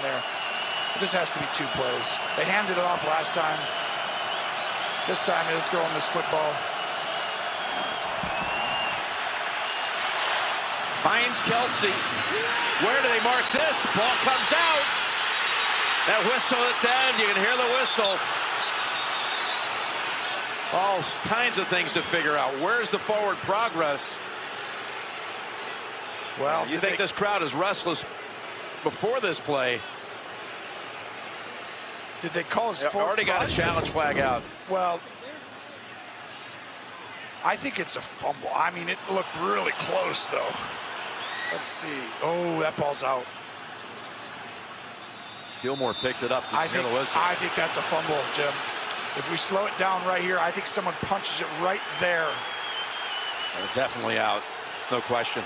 there. This has to be 2 plays. They handed it off last time. This time they're throwing this football. Finds Kelsey. Where do they mark this? Ball comes out. That whistle at the end, you can hear the whistle. All kinds of things to figure out. Where's the forward progress? Well, you think this crowd is restless before this play? Did they call his forward? Already got a challenge flag out. Well, I think it's a fumble. I mean, it looked really close, though. Let's see. Oh, that ball's out. Gilmore picked it up. I think that's a fumble, Jim. If we slow it down right here, I think someone punches it right there. Definitely out. No question.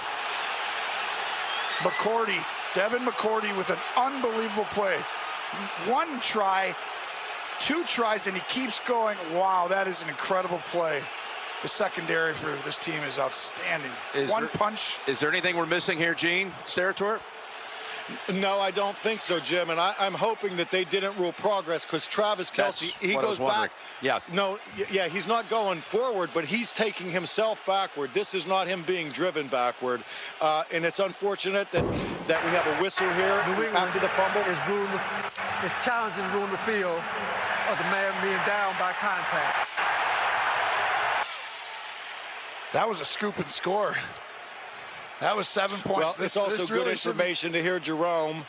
McCourty, Devin McCourty with an unbelievable play. 1 try, 2 tries, and he keeps going. Wow, that is an incredible play. The secondary for this team is outstanding. One punch. Is there anything we're missing here, Gene Steratore? No, I don't think so, Jim. And I'm hoping that they didn't rule progress because Travis Kelce, he goes back. Yes. No, yeah, he's not going forward, but he's taking himself backward. This is not him being driven backward. And it's unfortunate that we have a whistle here after the fumble. It's challenging ruling the field of the man being down by contact. That was a scoop and score. That was 7 points. Well, it's also good information to hear Jerome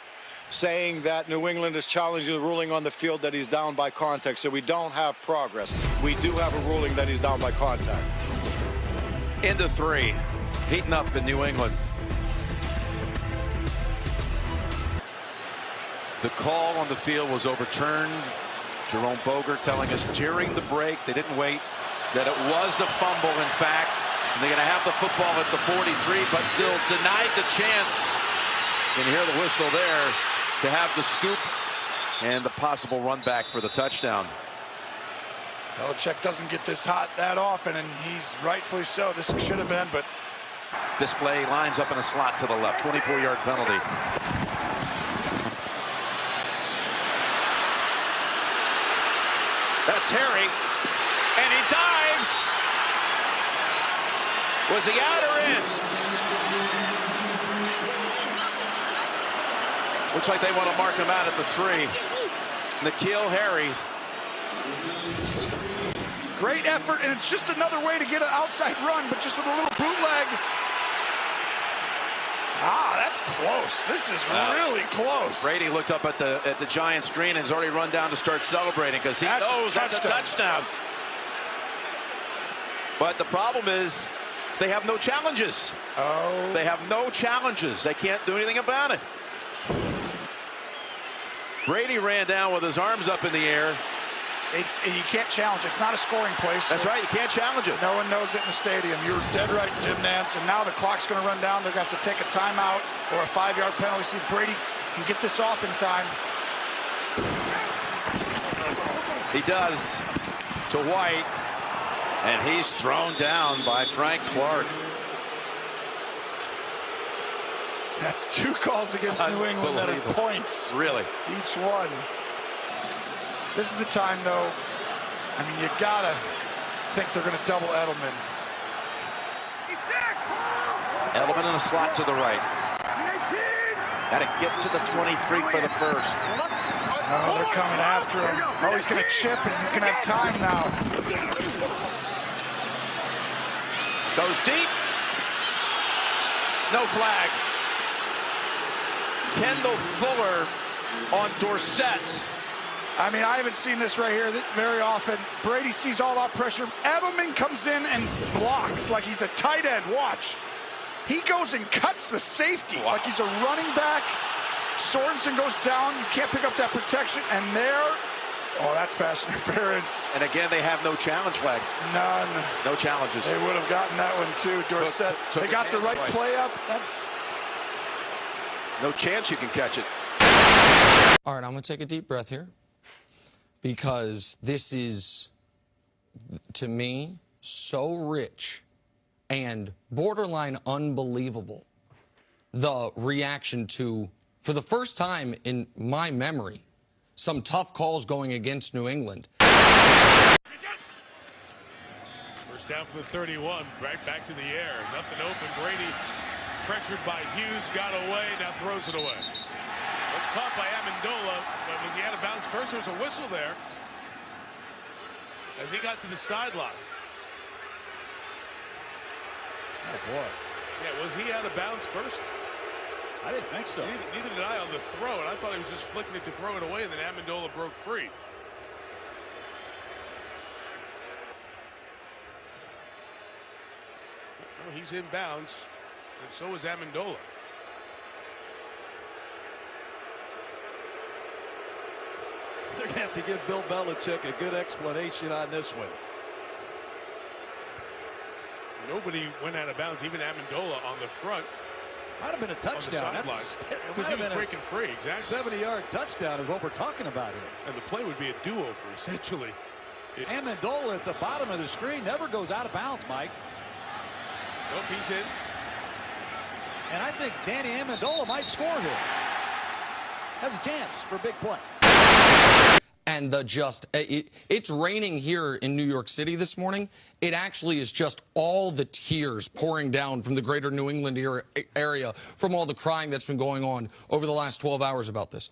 saying that New England is challenging the ruling on the field that he's down by contact. So we don't have progress. We do have a ruling that he's down by contact. Into 3. Heating up in New England. The call on the field was overturned. Jerome Boger telling us during the break, they didn't wait, that it was a fumble, in fact. And they're going to have the football at the 43, but still denied the chance. You can hear the whistle there to have the scoop and the possible run back for the touchdown. Belichick doesn't get this hot that often, and he's rightfully so. This should have been, but display lines up in a slot to the left. 24-yard penalty. That's Harry, and he dives. Was he out or in? Looks like they want to mark him out at the 3. N'Keal Harry. Great effort, and it's just another way to get an outside run, but just with a little bootleg. Ah, that's close. This is really close. Brady looked up at the giant screen and has already run down to start celebrating because he knows that's a touchdown. But the problem is they have no challenges. Oh. They have no challenges. They can't do anything about it. Brady ran down with his arms up in the air. You can't challenge it. It's not a scoring place. So that's right. You can't challenge it. No one knows it in the stadium. You're dead right, Jim Nance. And now the clock's going to run down. They're going to have to take a timeout or a 5-yard penalty. See if Brady can get this off in time. He does to White. And he's thrown down by Frank Clark. That's 2 calls against New England that are points. Really? Each one. This is the time, though. I mean, you gotta think they're going to double Edelman. Edelman in a slot to the right. Got to get to the 23 for the first. Oh, they're coming after him. Oh, he's going to chip, and he's going to have time now. Goes deep. No flag. Kendall Fuller on Dorsett. I mean, I haven't seen this right here very often. Brady sees all that pressure. Edelman comes in and blocks like he's a tight end. Watch. He goes and cuts the safety like he's a running back. Sorensen goes down. You can't pick up that protection. And there, oh, that's pass interference. And again, they have no challenge flags. None. No challenges. They would have gotten that one too, Dorsett. They got the right play up. That's no chance you can catch it. All right, I'm going to take a deep breath here because this is, to me, so rich and borderline unbelievable. The reaction to for the first time in my memory, some tough calls going against New England. First down from the 31, right back to the air. Nothing open. Brady pressured by Hughes, got away, now throws it away. Was caught by Amendola, but was he out of bounds first? There was a whistle there as he got to the sideline. Oh, boy. Yeah, was he out of bounds first? I didn't think so. Neither did I on the throw, and I thought he was just flicking it to throw it away, and then Amendola broke free. Oh, he's in bounds, and so is Amendola. They're going to have to give Bill Belichick a good explanation on this one. Nobody went out of bounds, even Amendola on the front. Might have been a touchdown. Because he was breaking free, exactly. 70-yard touchdown is what we're talking about here. And the play would be a do-over, essentially. Amendola at the bottom of the screen never goes out of bounds, Mike. Nope, he's in. And I think Danny Amendola might score here. Has a chance for a big play. And it's raining here in New York City this morning. It actually is just all the tears pouring down from the greater New England area from all the crying that's been going on over the last 12 hours about this.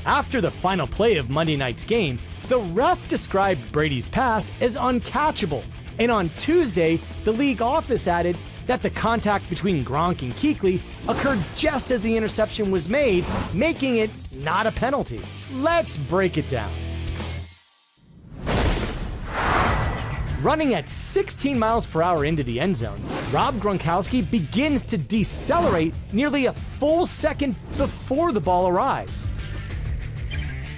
After the final play of Monday night's game, the ref described Brady's pass as uncatchable. And on Tuesday, the league office added that the contact between Gronk and Kuechly occurred just as the interception was made, making it not a penalty. Let's break it down. Running at 16 miles per hour into the end zone, Rob Gronkowski begins to decelerate nearly a full second before the ball arrives.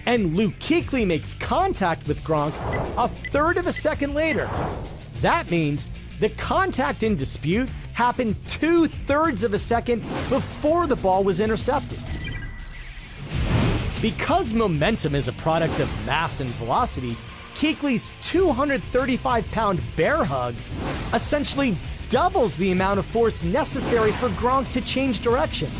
And Luke Kuechly makes contact with Gronk a third of a second later. That means the contact in dispute happened 2/3 of a second before the ball was intercepted. Because momentum is a product of mass and velocity, Kuechly's 235-pound bear hug essentially doubles the amount of force necessary for Gronk to change direction.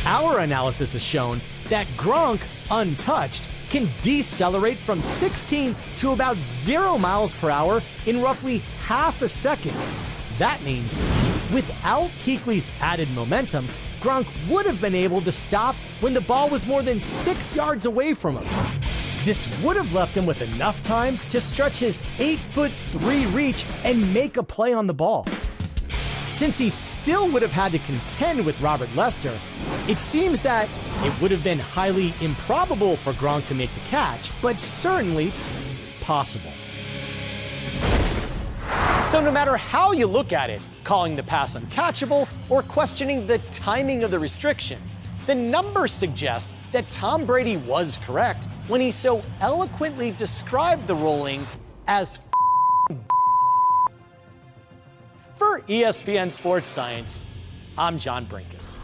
Our analysis has shown that Gronk, untouched, can decelerate from 16 to about 0 miles per hour in roughly half a second. That means, without Kuechly's added momentum, Gronk would have been able to stop when the ball was more than 6 yards away from him. This would have left him with enough time to stretch his 8'3" reach and make a play on the ball. Since he still would have had to contend with Robert Lester, it seems that it would have been highly improbable for Gronk to make the catch, but certainly possible. So no matter how you look at it, calling the pass uncatchable or questioning the timing of the restriction, the numbers suggest that Tom Brady was correct when he so eloquently described the ruling as For ESPN Sports Science, I'm John Brinkus.